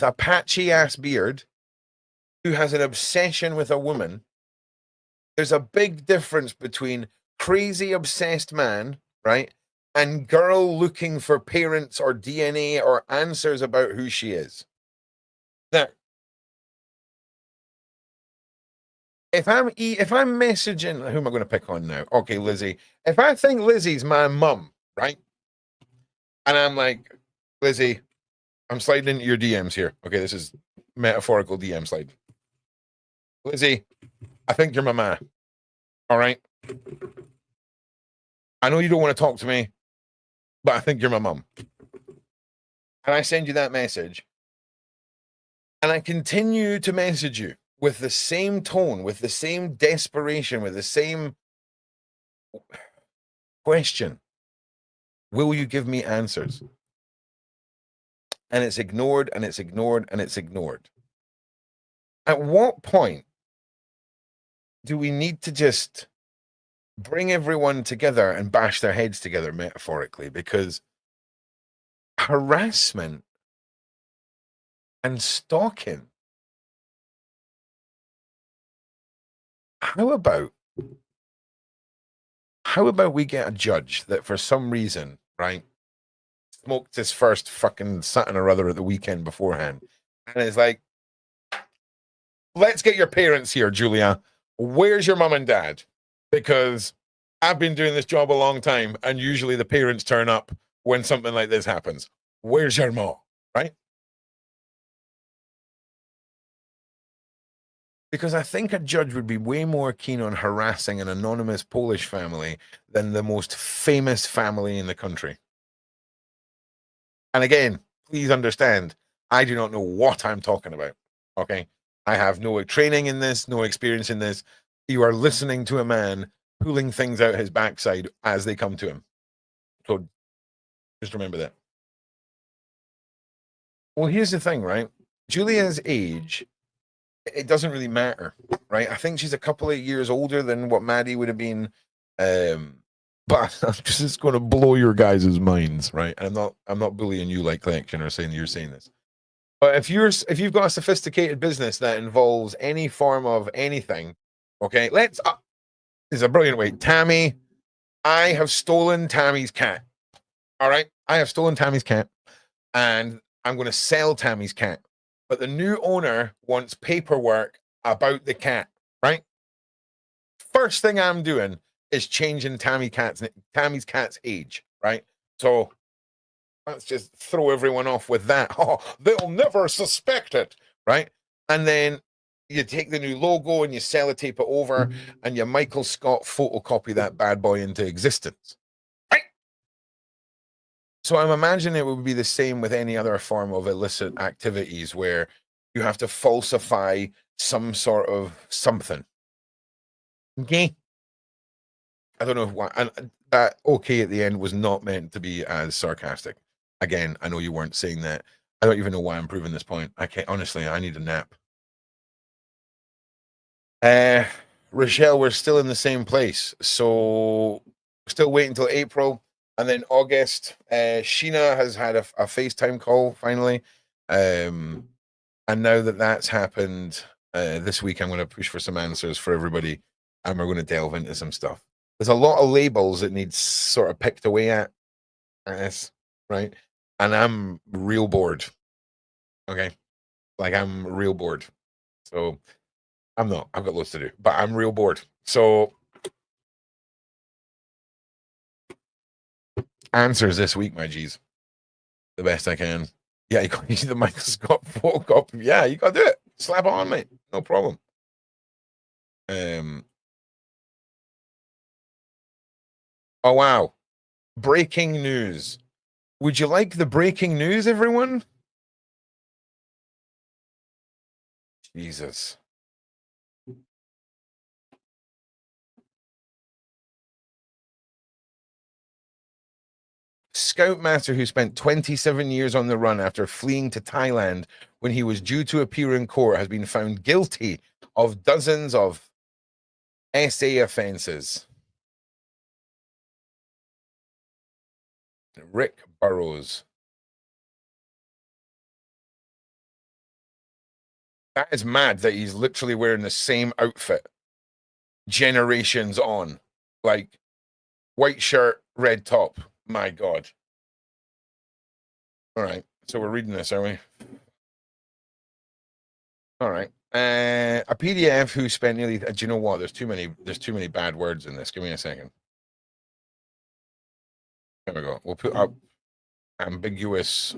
a patchy ass beard who has an obsession with a woman. There's a big difference between crazy obsessed man, right, and girl looking for parents or DNA or answers about who she is. Now, if I'm messaging, who am I going to pick on now? Okay, Lizzie. If I think Lizzie's my mum, right, and I'm like, Lizzie, I'm sliding into your DMs here. Okay, this is metaphorical DM slide. Lizzie, I think you're my ma. All right. I know you don't want to talk to me, but I think you're my mum. And I send you that message. And I continue to message you with the same tone, with the same desperation, with the same question. Will you give me answers? And it's ignored, and it's ignored, and it's ignored. At what point do we need to just bring everyone together and bash their heads together, metaphorically? Because harassment and stalking, how about we get a judge that for some reason, right, smoked his first fucking something or other at the weekend beforehand, and it's like, let's get your parents here, Julia. Where's your mum and dad? Because I've been doing this job a long time, and usually the parents turn up when something like this happens. Where's your mom? Right? Because I think a judge would be way more keen on harassing an anonymous Polish family than the most famous family in the country. And again, please understand, I do not know what I'm talking about. Okay. I have no training in this, no experience in this. You are listening to a man pulling things out his backside as they come to him. So just remember that. Well, here's the thing, right? Julia's age, it doesn't really matter, right? I think she's a couple of years older than what Maddie would have been. But I'm just going to blow your guys' minds, right? And I'm not bullying you like Collection or saying you're saying this. But if you've got a sophisticated business that involves any form of anything, okay, this is a brilliant way. Tammy, I have stolen Tammy's cat. All right, I have stolen Tammy's cat, and I'm going to sell Tammy's cat. But the new owner wants paperwork about the cat. Right. First thing I'm doing is changing Tammy's cat's age. Right. So let's just throw everyone off with that. Oh, they'll never suspect it, right? And then you take the new logo and you sellotape it over, and you Michael Scott photocopy that bad boy into existence, right? So I'm imagining it would be the same with any other form of illicit activities where you have to falsify some sort of something. Okay. I don't know why. And that okay at the end was not meant to be as sarcastic. Again, I know you weren't saying that. I don't even know why I'm proving this point. I can't, honestly, I need a nap. Uh, Rochelle, we're still in the same place. So still waiting until April. And then August, Sheena has had a FaceTime call finally. And now that that's happened, this week I'm going to push for some answers for everybody. And we're going to delve into some stuff. There's a lot of labels that need sort of picked away at, yes, right? And I'm real bored. Okay. Like I'm real bored. So I'm not. I've got loads to do, but I'm real bored. So answers this week, my G's. The best I can. Yeah, you got the Michael Scott photocopy. Yeah, you got to do it. Slap it on, mate. No problem. Oh wow. Breaking news. Would you like the breaking news, everyone? Jesus. Scoutmaster who spent 27 years on the run after fleeing to Thailand when he was due to appear in court has been found guilty of dozens of SA offenses. Rick Burrows. That is mad that he's literally wearing the same outfit generations on. Like white shirt, red top. My God. All right. So we're reading this, are we? All right. A PDF who spent nearly. Do you know what? There's too many bad words in this. Give me a second. There we go. We'll put up ambiguous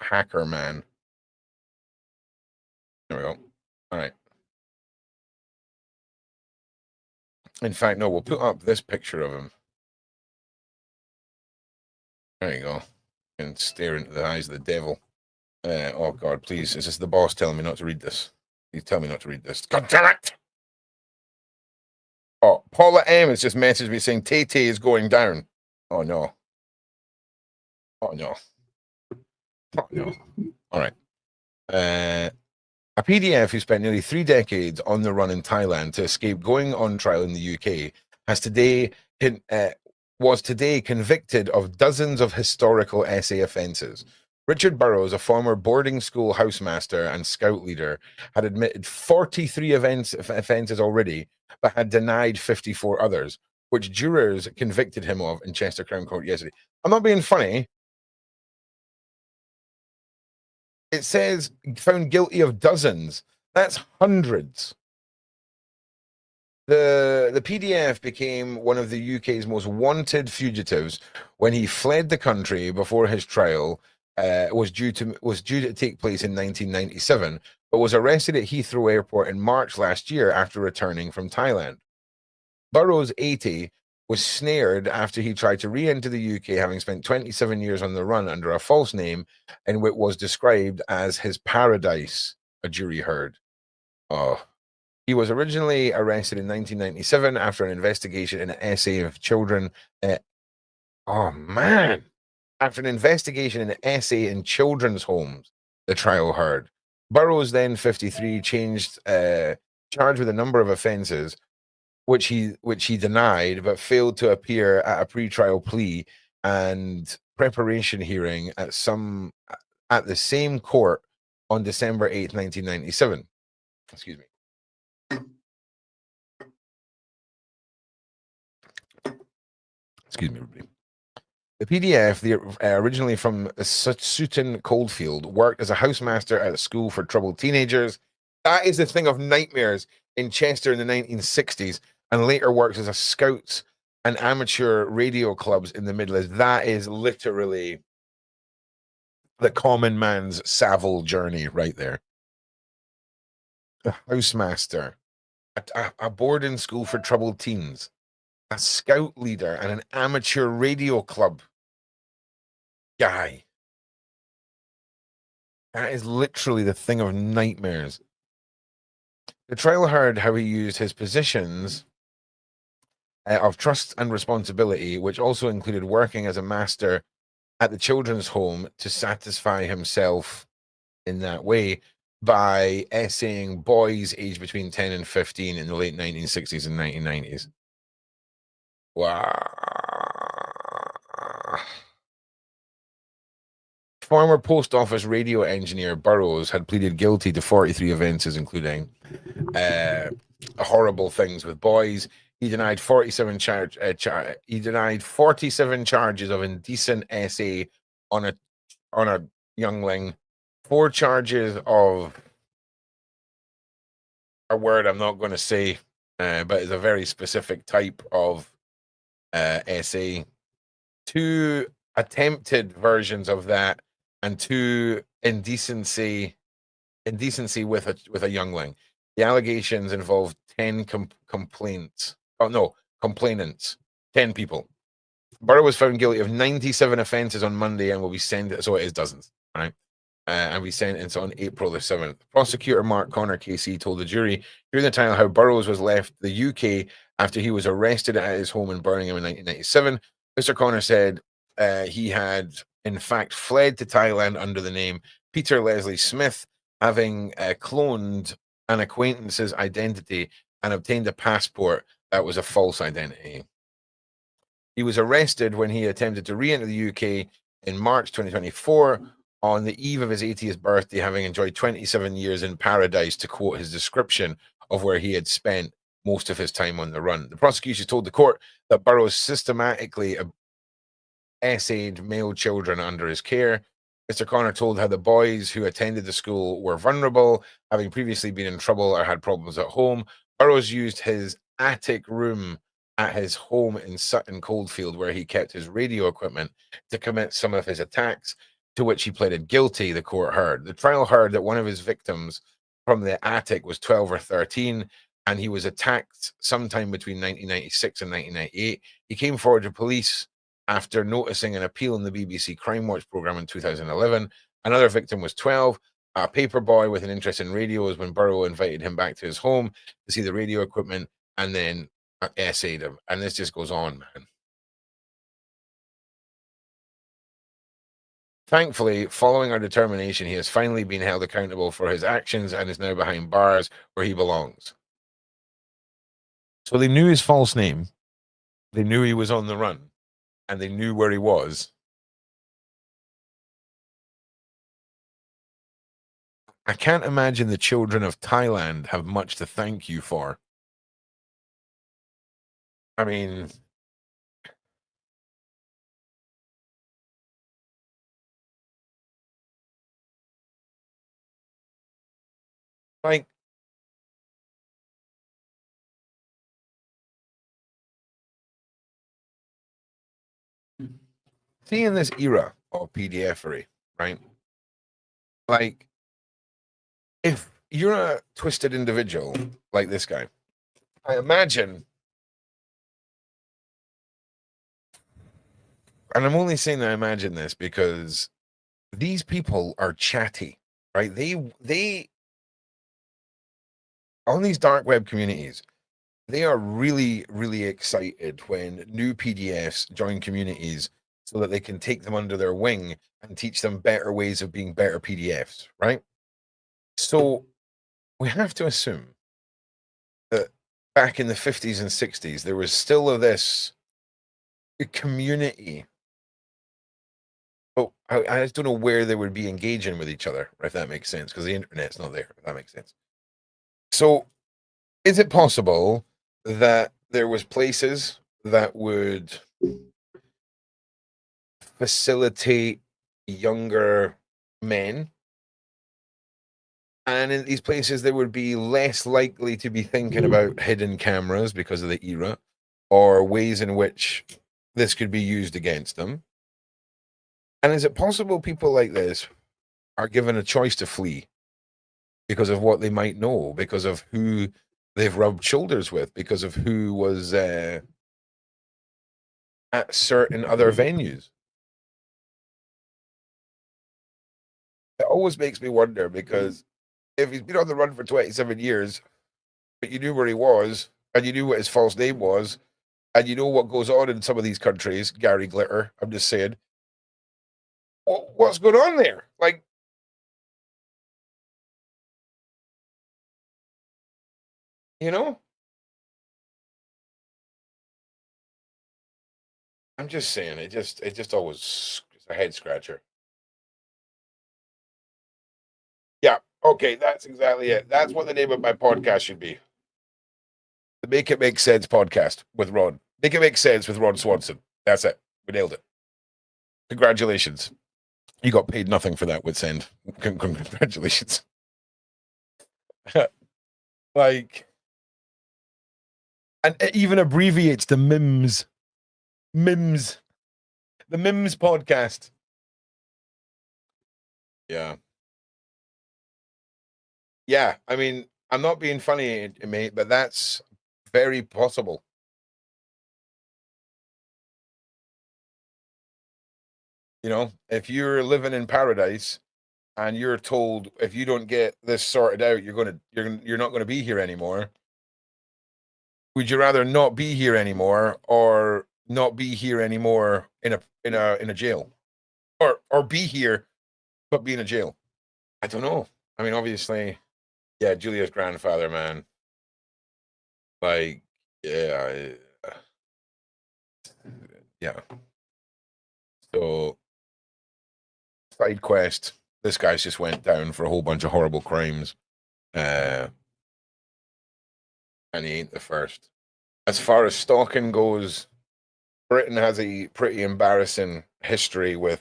hacker man. There we go. All right. In fact, no, we'll put up this picture of him. There you go. And stare into the eyes of the devil. Oh God, please. Is this the boss telling me not to read this? Please tell me not to read this. God damn it! Oh, Paula M has just messaged me saying Tay is going down. Oh no. Oh no. Oh no. All right. A PDF who spent nearly 3 decades on the run in Thailand to escape going on trial in the UK was today convicted of dozens of historical SA offences. Richard Burrows, a former boarding school housemaster and scout leader, had admitted 43 offences already, but had denied 54 others, which jurors convicted him of in Chester Crown Court yesterday. I'm not being funny. It says found guilty of dozens. That's hundreds. The PDF became one of the UK's most wanted fugitives when he fled the country before his trial was due to take place in 1997, but was arrested at Heathrow Airport in March last year after returning from Thailand. Burrows, 80, was snared after he tried to re-enter the UK, having spent 27 years on the run under a false name in what was described as his paradise, a jury heard. Oh. He was originally arrested in 1997 after an investigation in an SA of children. Oh, man. After an investigation in an SA in children's homes, the trial heard. Burrows, then 53, charged with a number of offences, which he denied, but failed to appear at a pre-trial plea and preparation hearing at the same court on December 8th, 1997. Excuse me. Excuse me, everybody. The PDF, originally from Sutton Coldfield, worked as a housemaster at a school for troubled teenagers. That is the thing of nightmares in Chester in the 1960s, and later works as a scouts and amateur radio clubs in the Midlands. That is literally the common man's Savile journey right there. A housemaster, a boarding school for troubled teens, a scout leader, and an amateur radio club guy. That is literally the thing of nightmares. The trial heard how he used his positions of trust and responsibility, which also included working as a master at the children's home, to satisfy himself in that way by essaying boys aged between 10 and 15 in the late 1960s and 1990s. Wow. Former post office radio engineer Burrows had pleaded guilty to 43 offences, including horrible things with boys. He denied 47 charges of indecent SA on a youngling, 4 charges of a word I'm not going to say, but it's a very specific type of SA, 2 attempted versions of that, and 2 indecency with a youngling. The allegations involved 10 complainants. Oh no, complainants. 10 people. Burrow was found guilty of 97 offences on Monday and will be sentenced. So it is dozens, right? And we sentenced on April the 7th. Prosecutor Mark Connor KC told the jury during the trial how Burrows was left the UK after he was arrested at his home in Birmingham in 1997. Mr. Connor said he had in fact fled to Thailand under the name Peter Leslie Smith, having cloned an acquaintance's identity and obtained a passport that was a false identity. He was arrested when he attempted to re-enter the UK in March 2024 on the eve of his 80th birthday, having enjoyed 27 years in paradise, to quote his description of where he had spent most of his time on the run. The prosecution told the court that Burroughs systematically essayed male children under his care. Mr. Connor told how the boys who attended the school were vulnerable, having previously been in trouble or had problems at home. Burroughs used his attic room at his home in Sutton Coldfield, where he kept his radio equipment, to commit some of his attacks, to which he pleaded guilty, the court heard. The trial heard that one of his victims from the attic was 12 or 13, and he was attacked sometime between 1996 and 1998. He came forward to police after noticing an appeal in the BBC Crime Watch programme in 2011. Another victim was 12, a paper boy with an interest in radios, when Burrow invited him back to his home to see the radio equipment, and then essayed him. And this just goes on, man. Thankfully, following our determination, he has finally been held accountable for his actions and is now behind bars where he belongs. So they knew his false name. They knew he was on the run, and they knew where he was. I can't imagine the children of Thailand have much to thank you for. I mean, like, seeing this era of PDFery, right? Like, if you're a twisted individual like this guy, I imagine, and I'm only saying that I imagine this because these people are chatty, right? They on these dark web communities, they are really, really excited when new PDFs join communities so that they can take them under their wing and teach them better ways of being better PDFs, right? So we have to assume that back in the 50s and 60s, there was still this community. Oh, I just don't know where they would be engaging with each other, if that makes sense, because the internet's not there, if that makes sense. So is it possible that there was places that would facilitate younger men, and in these places they would be less likely to be thinking about hidden cameras because of the era, or ways in which this could be used against them? And is it possible people like this are given a choice to flee because of what they might know, because of who they've rubbed shoulders with, because of who was at certain other venues? It always makes me wonder, because if he's been on the run for 27 years, but you knew where he was, and you knew what his false name was, and you know what goes on in some of these countries, Gary Glitter, I'm just saying, what's going on there? Like, you know, I'm just saying, it just always is a head scratcher. Yeah, okay, that's exactly it. That's what the name of my podcast should be. The Make It Make Sense podcast with Ron. Make It Make Sense with Ron Swanson. That's it. We nailed it. Congratulations. You got paid nothing for that, with End. Congratulations. Like, and it even abbreviates the MIMS. MIMS. The MIMS podcast. Yeah. Yeah. I mean, I'm not being funny, mate, but that's very possible. You know, if you're living in paradise and you're told if you don't get this sorted out, you're not gonna be here anymore. Would you rather not be here anymore, or not be here anymore in a jail, or be here but be in a jail? I don't know. I mean, obviously, yeah, Julia's grandfather, man. Like, yeah, yeah. So side quest. This guy's just went down for a whole bunch of horrible crimes. And he ain't the first. As far as stalking goes, Britain has a pretty embarrassing history with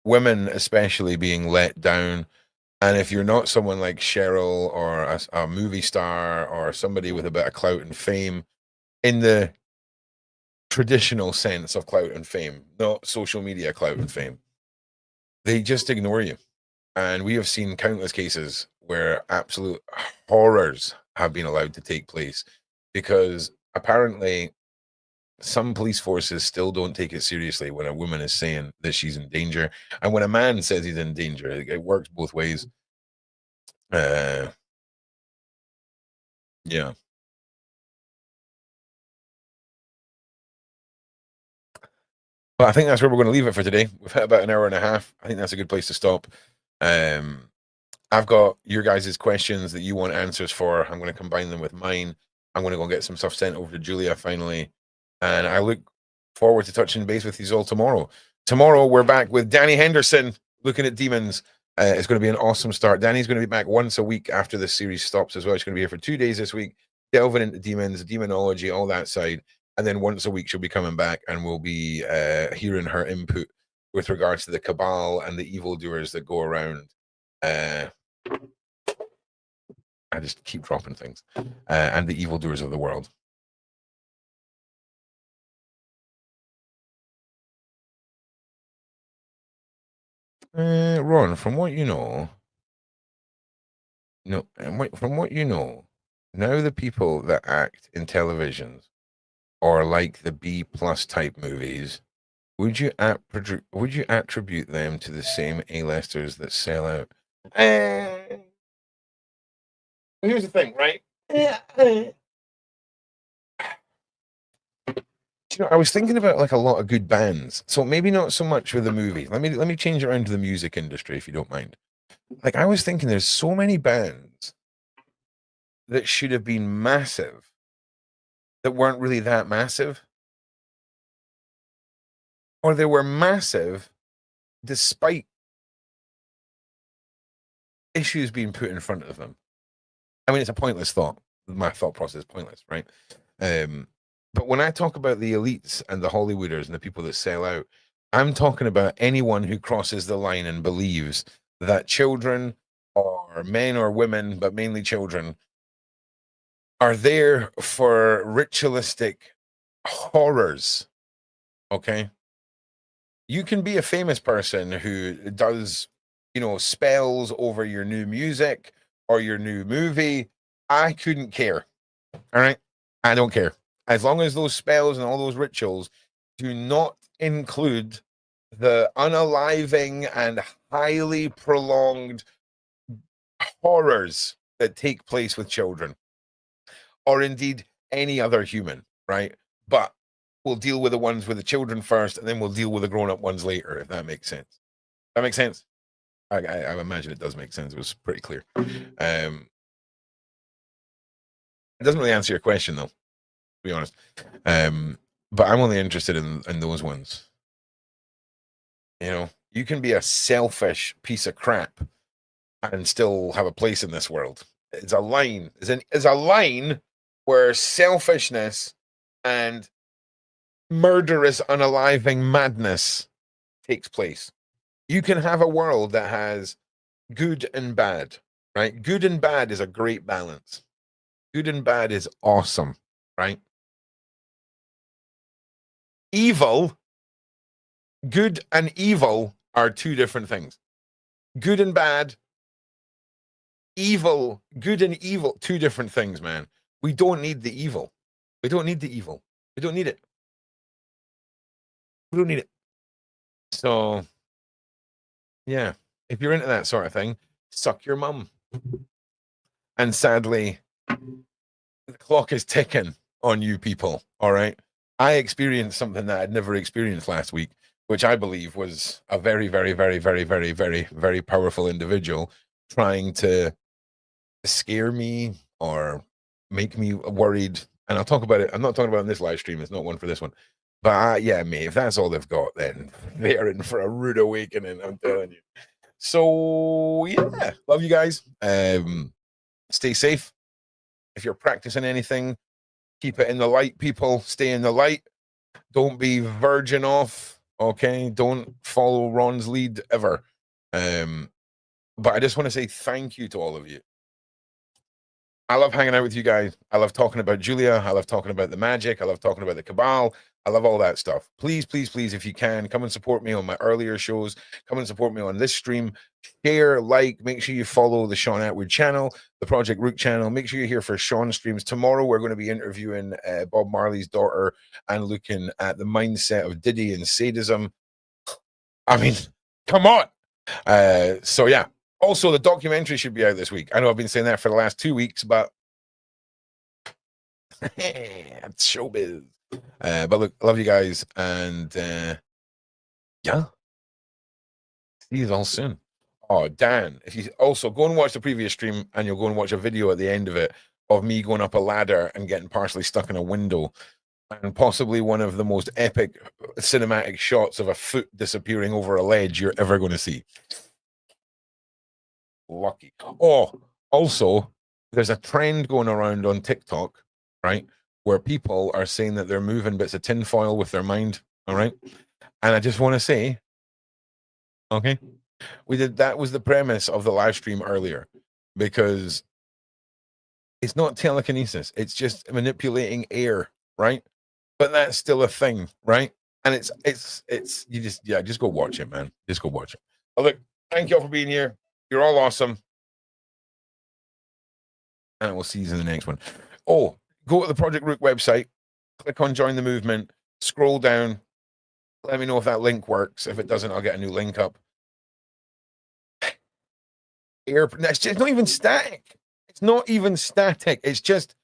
women, especially being let down. And if you're not someone like Cheryl or a movie star or somebody with a bit of clout and fame, in the traditional sense of clout and fame, not social media clout and fame, they just ignore you. And we have seen countless cases where absolute horrors have been allowed to take place because apparently some police forces still don't take it seriously when a woman is saying that she's in danger. And when a man says he's in danger, it works both ways. Yeah. But I think that's where we're going to leave it for today. We've hit about an hour and a half. I think that's a good place to stop. I've got your guys' questions that you want answers for. I'm going to combine them with mine. I'm going to go get some stuff sent over to Julia finally. And I look forward to touching base with you all tomorrow. Tomorrow, we're back with Danny Henderson looking at demons. It's going to be an awesome start. Danny's going to be back once a week after this series stops as well. She's going to be here for 2 days this week, delving into demons, demonology, all that side. And then once a week, she'll be coming back and we'll be hearing her input with regards to the cabal and the evildoers that go around. I just keep dropping things. And the evildoers of the world. Ron, from what you know, from what you know, now the people that act in televisions or like the B+ type movies, would you attribute them to the same A-listers that sell out? Here's the thing, right? You know, I was thinking about like a lot of good bands, so maybe not so much with the movie. Let me change it around to the music industry, if you don't mind. Like I was thinking, there's so many bands that should have been massive that weren't really that massive, or they were massive despite issues being put in front of them. I mean, it's a pointless thought. My thought process is pointless, right? But when I talk about the elites and the Hollywooders and the people that sell out, I'm talking about anyone who crosses the line and believes that children or men or women, but mainly children, are there for ritualistic horrors. Okay. You can be a famous person who does, spells over your new music or your new movie. I couldn't care. All right. I don't care. As long as those spells and all those rituals do not include the unaliving and highly prolonged horrors that take place with children or indeed any other human, right? But we'll deal with the ones with the children first and then we'll deal with the grown-up ones later, if that makes sense. That makes sense? I imagine it does make sense. It was pretty clear. It doesn't really answer your question, though, to be honest. But I'm only interested in those ones. You can be a selfish piece of crap and still have a place in this world. It's a line. It's a line where selfishness and murderous, unaliving madness takes place. You can have a world that has good and bad, right? Good and bad is a great balance. Good and bad is awesome, right? Good and evil are two different things. Good and bad, good and evil, two different things, man. We don't need the evil. We don't need the evil. We don't need it. We don't need it. So, yeah, if you're into that sort of thing, suck your mum. And sadly, the clock is ticking on you people. All right. I experienced something that I'd never experienced last week, which I believe was a very, very, very, very, very, very, very powerful individual trying to scare me or make me worried. And I'll talk about it. I'm not talking about it in this live stream. It's not one for this one. But yeah, mate, if that's all they've got, then they're in for a rude awakening, I'm telling you. So yeah, love you guys. Stay safe. If you're practicing anything, keep it in the light, people. Stay in the light. Don't be virgin off. Okay. Don't follow Ron's lead ever. But I just want to say thank you to all of you. I love hanging out with you guys. I love talking about Julia. I love talking about the magic. I love talking about the cabal. I love all that stuff. Please, please, please, if you can, come and support me on my earlier shows. Come and support me on this stream. Share, like, make sure you follow the Sean Atwood channel, the Project Rook channel. Make sure you're here for Sean streams. Tomorrow, we're going to be interviewing Bob Marley's daughter and looking at the mindset of Diddy and sadism. I mean, come on. So, yeah. Also, the documentary should be out this week. I know I've been saying that for the last 2 weeks, but it's showbiz. But look, love you guys, and yeah, see you all soon. Oh, Dan, if you also go and watch the previous stream, and you'll go and watch a video at the end of it of me going up a ladder and getting partially stuck in a window, and possibly one of the most epic cinematic shots of a foot disappearing over a ledge you're ever going to see. Lucky. Oh, also, there's a trend going around on TikTok, right, where people are saying that they're moving bits of tinfoil with their mind. All right. And I just want to say, okay, that was the premise of the live stream earlier, because it's not telekinesis, it's just manipulating air, right? But that's still a thing, right? And it's you just go watch it, man. Just go watch it. Oh, look, thank you all for being here. You're all awesome. And we'll see you in the next one. Oh, go to the Project Rook website, click on join the movement, scroll down, let me know if that link works. If it doesn't, I'll get a new link up. It's not even static. It's not even static. It's just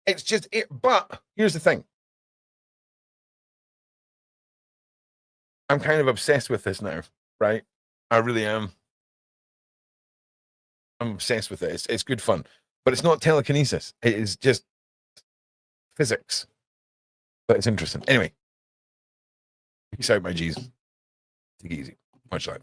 it. But here's the thing. I'm kind of obsessed with this now, right? I really am. I'm obsessed with it. It's good fun, but it's not telekinesis. It is just physics. But it's interesting. Anyway, peace out, my G's. Take it easy. Much love.